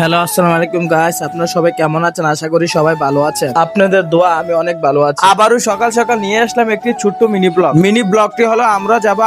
Hello, আসসালামু আলাইকুম guys. আপনারা সবাই কেমন আছেন? আশা করি সবাই ভালো আছেন। আপনাদের দোয়া আমি অনেক ভালো আছি। আবারও সকাল সকাল নিয়ে আসলাম একটি ছোট্ট মিনি ব্লগটি হলো আমরা যাব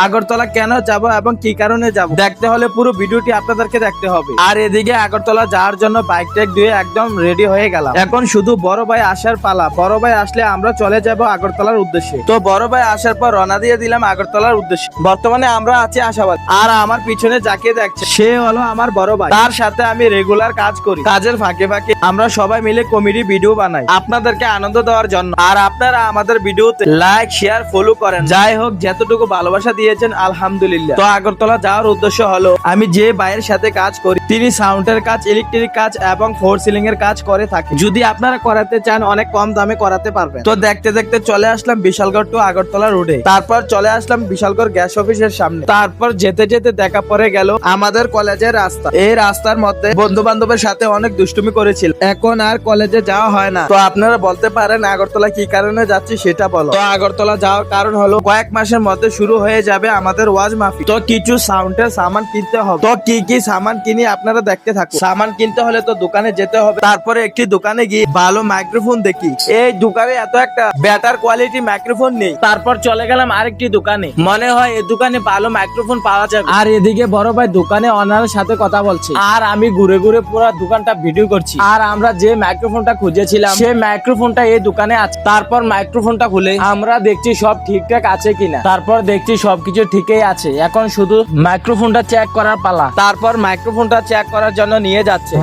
আগরতলা কেন যাব এবং কি কারণে যাব দেখতে হলে পুরো ভিডিওটি আপনাদেরকে দেখতে হবে। আর এদিকে আগরতলা যাওয়ার জন্য বাইক ট্যাগ দিয়ে একদম রেডি হয়ে গেলাম। এখন শুধু বড় ভাই আসার পালা। বড় ভাই আসলে আমরা চলে যাব আগরতলার উদ্দেশ্যে। তো বড় ভাই আসার পর রওনা দিয়ে দিলাম আগরতলার উদ্দেশ্যে। বর্তমানে আমরা আছি আশাবাদ। আর আমার পিছনে যাকে দেখছে সে হলো আমার বড় ভাই। তার সাথে আমি রেগুলার কাজ করি। কাজের ফাঁকে ফাঁকে আমরা সবাই মিলে কমেডি ভিডিও বানাই আপনাদেরকে আনন্দ দেওয়ার জন্য। আর আপনারা আমাদের ভিডিওতে লাইক শেয়ার ফলো করেন। যাই হোক, যতটুকু ভালোবাসা দিয়েছেন আলহামদুলিল্লাহ। তো আগরতলা যাওয়ার উদ্দেশ্য হলো আমি যে ভাইয়ের সাথে কাজ করি তিনি সাউন্ডের কাজ, ইলেকট্রিক কাজ এবং ফোর সিলিং এর কাজ করে থাকে। যদি আপনারা করাতে চান অনেক কম দামে করাতে পারবেন। তো দেখতে দেখতে চলে আসলাম বিশালগড় টু আগরতলা রোডে। তারপর চলে আসলাম বিশালগড় গ্যাস অফিসের সামনে। তারপর যেতে যেতে দেখা পড়ে গেল আমাদের কলেজের রাস্তা। এই রাস্তার মধ্যে বন্ধু বান্ধবের সাথে অনেক দুষ্টুমি করেছিল। এখন আর কলেজে যাওয়া হয় না। তো আপনারা বলতে পারেন আগরতলা কি কারণে যাচ্ছি সেটা বলো। তো আগরতলা যাওয়ার কারণ হলো কয়েক মাসের মধ্যে শুরু হয়ে যাবে আমাদের ওয়াজ মাহফিল। তো কিছু সাউন্ডের সামান কিনতে হবে। তো কি কি সামান কিনি আপনারা দেখতে থাকুন। সামান কিনতে হলে তো দোকানে যেতে হবে। তারপরে একটি দোকানে গিয়ে ভালো মাইক্রোফোন দেখি। এই দোকানে এত একটা বেটার কোয়ালিটি মাইক্রোফোন নেই। তারপর চলে গেলাম আরেকটি দোকানে। মনে হয় এই দোকানে ভালো মাইক্রোফোন পাওয়া যাবে। আর এদিকে বড় ভাই দোকানে অনারের সাথে কথা বলছে। আর আমি ঘুরে ঘুরে পুরো দোকানটা ভিডিও করছি। আর আমরা যে মাইক্রোফোনটা খুঁজেছিলাম সেই মাইক্রোফোনটা এই দোকানে আছে। তারপর মাইক্রোফোনটা খুলে আমরা দেখছি সব ঠিকঠাক আছে কিনা। তারপর দেখছি সবকিছু ঠিকই আছে। এখন শুধু মাইক্রোফোনটা চেক করার পালা। তারপর মাইক্রোফোনটা চেক করার জন্য নিয়ে যাচ্ছে।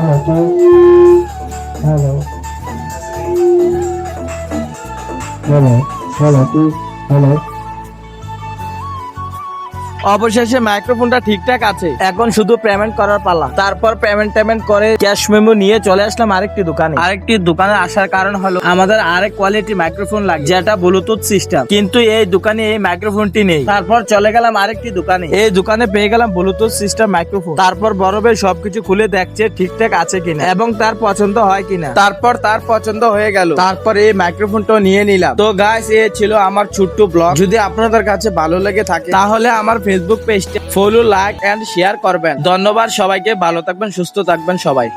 Hello. Hello. Hello. Hello. অবশেষে মাইক্রোফোনটা ঠিকঠাক আছে। এখন শুধু পেমেন্ট করার পালা। তারপর পেমেন্ট করে ক্যাশ মেমো নিয়ে চলে আসলাম আরেকটি দোকানে আসার কারণ হলো আমাদের আরেক কোয়ালিটি মাইক্রোফোন লাগে যেটা ব্লুটুথ সিস্টেম। কিন্তু এই দোকানে এই মাইক্রোফোনটি নেই। তারপর চলে গেলাম আরেকটি দোকানে। এই দোকানে পেয়ে গেলাম ব্লুটুথ সিস্টেম মাইক্রোফোন। তারপর বড় ভাই সবকিছু খুলে দেখছে ঠিকঠাক আছে কিনা এবং তার পছন্দ হয় কিনা। তারপর তার পছন্দ হয়ে গেল। তারপর এই মাইক্রোফোনটা নিয়ে নিলাম। তো গাইস, এই ছিল আমার ছোট্ট ব্লগ। যদি আপনাদের কাছে ভালো লেগে থাকে তাহলে আমার ফেসবুক পেজটি ফলো, লাইক এন্ড শেয়ার করবেন। ধন্যবাদ সবাইকে। ভালো থাকবেন, সুস্থ থাকবেন সবাই।